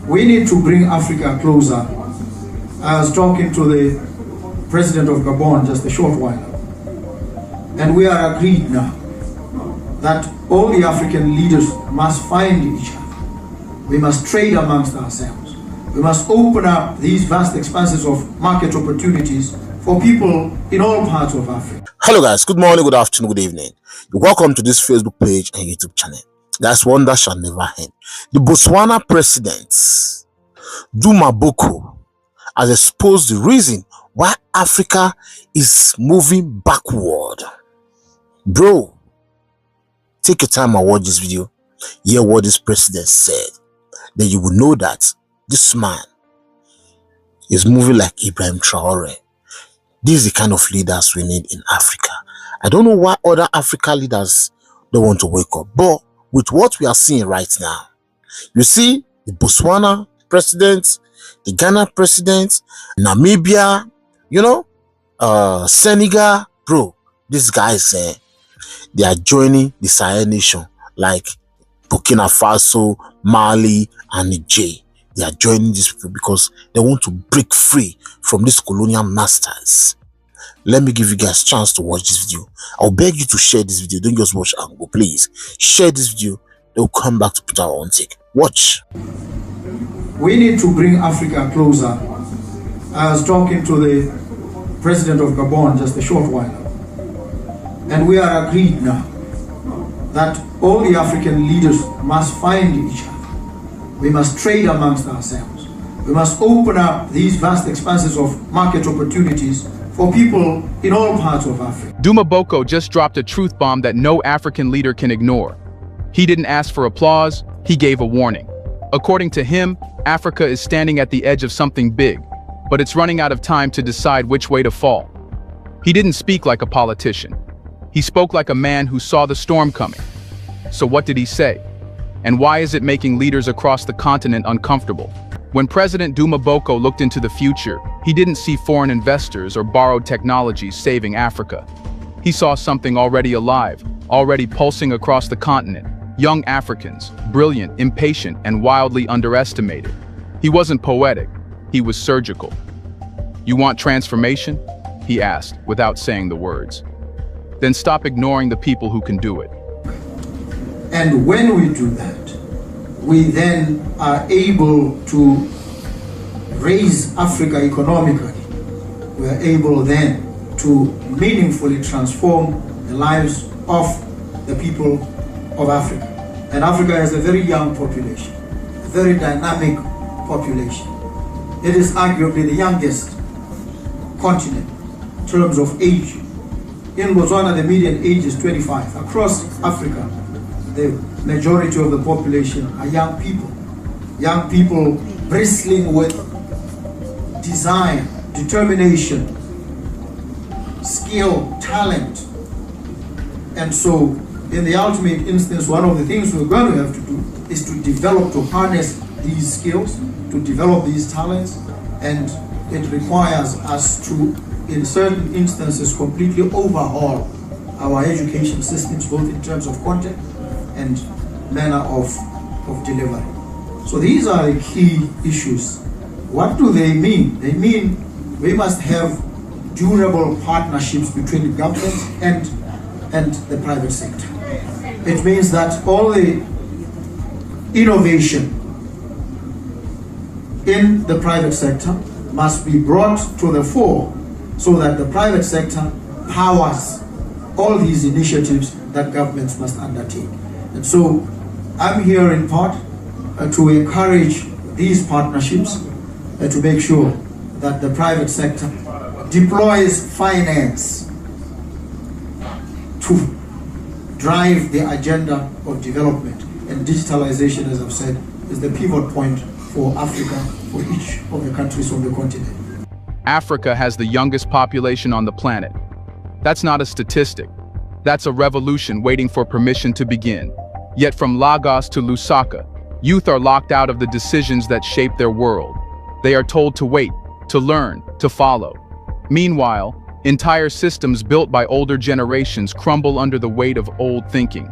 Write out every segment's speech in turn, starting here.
We need to bring Africa closer. I was talking to the president of Gabon just a short while ago, and we are agreed now that all the African leaders must find each other. We must trade amongst ourselves. We must open up these vast expanses of market opportunities for people in all parts of Africa. Hello guys, good morning, good afternoon, good evening. You're welcome to this Facebook page and YouTube channel. Guys, wonder shall never end. The Botswana president, Duma Boko, has exposed the reason why Africa is moving backward. Bro, take your time and watch this video. Hear what this president said. Then you will know that this man is moving like Ibrahim Traore. This is the kind of leaders we need in Africa. I don't know why other African leaders don't want to wake up, but with what we are seeing right now, you see the Botswana president, the Ghana president, Namibia, Senegal, bro, these guys, they are joining the Sahel nation like Burkina Faso, Mali, and Niger. They are joining these people because they want to break free from these colonial masters. Let me give you guys a chance to watch this video. I'll beg you to share this video. Don't just watch and go, please. Share this video. They'll come back to put our own take. Watch. We need to bring Africa closer. I was talking to the president of Gabon just a short while ago, and we are agreed now that all the African leaders must find each other. We must trade amongst ourselves. We must open up these vast expanses of market opportunities for people in all parts of Africa. Duma Boko just dropped a truth bomb that no African leader can ignore. He didn't ask for applause, he gave a warning. According to him, Africa is standing at the edge of something big, but it's running out of time to decide which way to fall. He didn't speak like a politician. He spoke like a man who saw the storm coming. So what did he say? And why is it making leaders across the continent uncomfortable? When President Duma Boko looked into the future, he didn't see foreign investors or borrowed technologies saving Africa. He saw something already alive, already pulsing across the continent. Young Africans, brilliant, impatient, and wildly underestimated. He wasn't poetic, he was surgical. "You want transformation?" he asked, without saying the words. "Then stop ignoring the people who can do it." And when we do that, we then are able to raise Africa economically. We are able then to meaningfully transform the lives of the people of Africa. And Africa has a very young population, a very dynamic population. It is arguably the youngest continent in terms of age. In Botswana, the median age is 25. Across Africa, the majority of the population are young people bristling with desire, determination, skill, talent. And so, in the ultimate instance, one of the things we're going to have to do is to develop, to harness these skills, to develop these talents, and it requires us to, in certain instances, completely overhaul our education systems, both in terms of content and manner of delivery. So these are the key issues. What do they mean? They mean we must have durable partnerships between the government and the private sector. It means that all the innovation in the private sector must be brought to the fore so that the private sector powers all these initiatives that governments must undertake. And so I'm here in part to encourage these partnerships to make sure that the private sector deploys finance to drive the agenda of development. And digitalization, as I've said, is the pivot point for Africa, for each of the countries on the continent. Africa has the youngest population on the planet. That's not a statistic. That's a revolution waiting for permission to begin. Yet from Lagos to Lusaka, youth are locked out of the decisions that shape their world. They are told to wait, to learn, to follow. Meanwhile, entire systems built by older generations crumble under the weight of old thinking.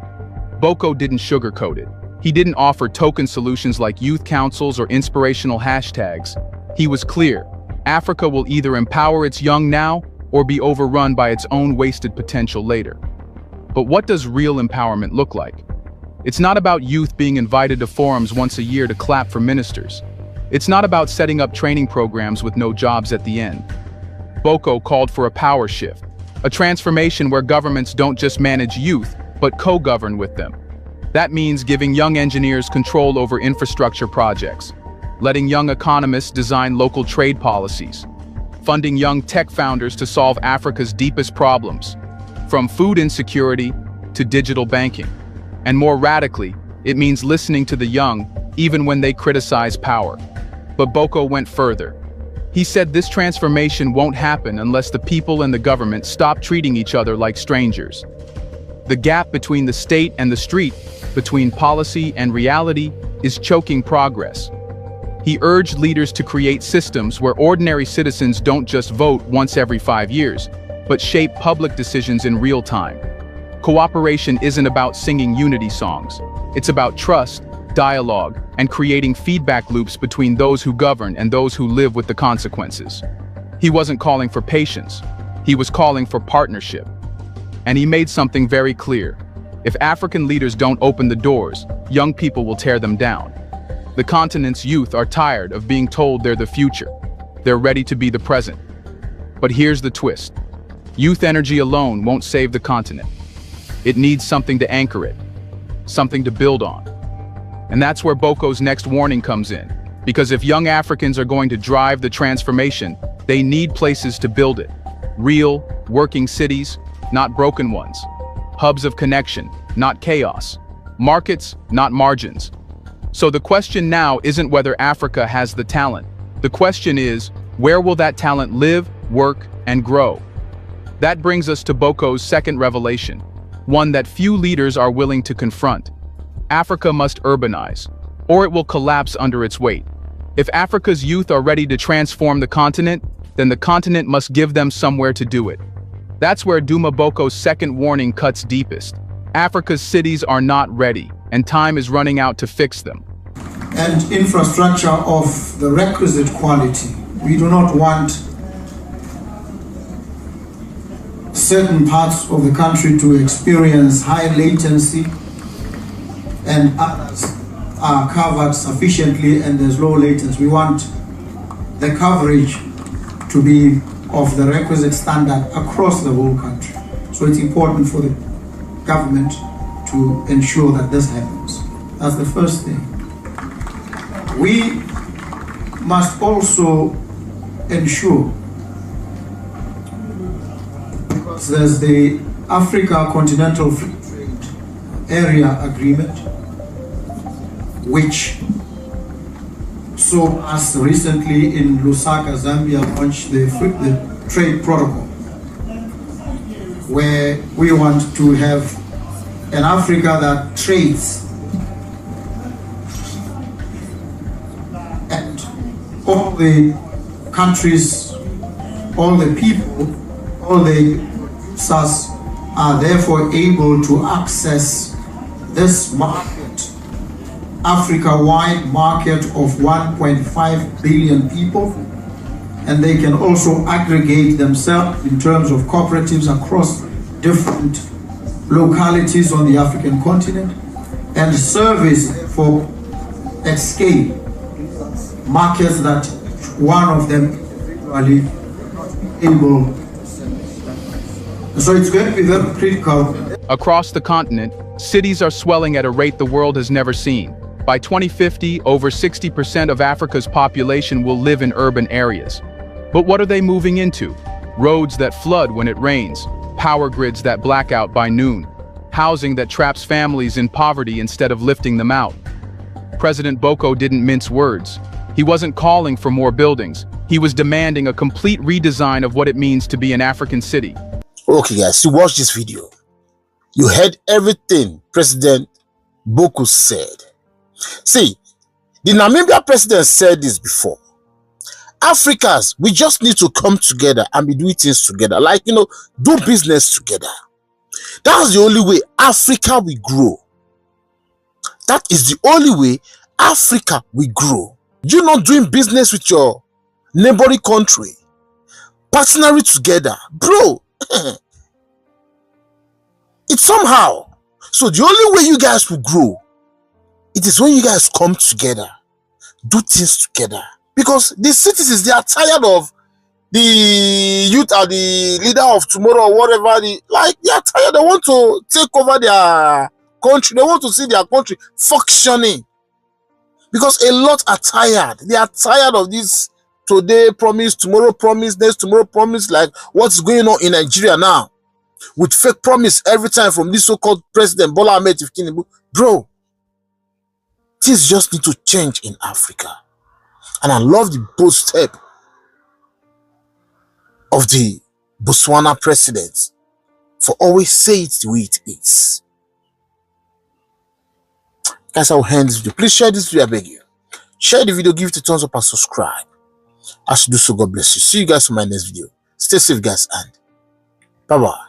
Boko didn't sugarcoat it. He didn't offer token solutions like youth councils or inspirational hashtags. He was clear: Africa will either empower its young now or be overrun by its own wasted potential later. But what does real empowerment look like? It's not about youth being invited to forums once a year to clap for ministers. It's not about setting up training programs with no jobs at the end. Boko called for a power shift, a transformation where governments don't just manage youth, but co-govern with them. That means giving young engineers control over infrastructure projects, letting young economists design local trade policies, funding young tech founders to solve Africa's deepest problems, from food insecurity to digital banking. And more radically, it means listening to the young, even when they criticize power. But Boko went further. He said this transformation won't happen unless the people and the government stop treating each other like strangers. The gap between the state and the street, between policy and reality, is choking progress. He urged leaders to create systems where ordinary citizens don't just vote once every 5 years, but shape public decisions in real time. Cooperation isn't about singing unity songs. It's about trust, dialogue, and creating feedback loops between those who govern and those who live with the consequences. He wasn't calling for patience. He was calling for partnership. And he made something very clear. If African leaders don't open the doors, young people will tear them down. The continent's youth are tired of being told they're the future. They're ready to be the present. But here's the twist. Youth energy alone won't save the continent. It needs something to anchor it, something to build on. And that's where Boko's next warning comes in. Because if young Africans are going to drive the transformation, they need places to build it. Real, working cities, not broken ones. Hubs of connection, not chaos. Markets, not margins. So the question now isn't whether Africa has the talent. The question is, where will that talent live, work, and grow? That brings us to Boko's second revelation, one that few leaders are willing to confront. Africa must urbanize, or it will collapse under its weight. If Africa's youth are ready to transform the continent, then the continent must give them somewhere to do it. That's where Duma Boko's second warning cuts deepest. Africa's cities are not ready, and time is running out to fix them. And infrastructure of the requisite quality. We do not want certain parts of the country to experience high latency and others are covered sufficiently and there's low latency. We want the coverage to be of the requisite standard across the whole country. So it's important for the government to ensure that this happens. That's the first thing. We must also ensure, because there's the Africa Continental Free Trade Area Agreement, which saw us recently in Lusaka, Zambia, launch the trade protocol, where we want to have an Africa that trades and all the countries, all the people, all the producers are therefore able to access this market, Africa-wide market of 1.5 billion people, and they can also aggregate themselves in terms of cooperatives across different localities on the African continent and service for at scale markets that one of them individually able. So it's going to be very critical. Across the continent, cities are swelling at a rate the world has never seen. By 2050, over 60% of Africa's population will live in urban areas. But what are they moving into? Roads that flood when it rains, power grids that black out by noon, housing that traps families in poverty instead of lifting them out. President Boko didn't mince words. He wasn't calling for more buildings. He was demanding a complete redesign of what it means to be an African city. Okay guys, you watch this video. You heard everything President Boko said. See, the Namibia president said this before. Africans, we just need to come together and be doing things together. Like, do business together. That's the only way Africa will grow. That is the only way Africa will grow. You not doing business with your neighboring country, partnering together, bro. It's somehow. So the only way you guys will grow, it is when you guys come together, do things together. Because the citizens, they are tired of the youth are the leader of tomorrow or whatever. They are tired. They want to take over their country. They want to see their country functioning. Because a lot are tired. They are tired of this today promise, tomorrow promise, next tomorrow promise, like what's going on in Nigeria now. With fake promise every time from this so-called president Bola Ahmed Tinubu. Bro, things just need to change in Africa. And I love the bold step of the Botswana president for always say it the way it is. Guys, I will end this video. Please share this video, I beg you. Share the video, give it a thumbs up and subscribe. As you do so, God bless you. See you guys in my next video. Stay safe, guys, and bye-bye.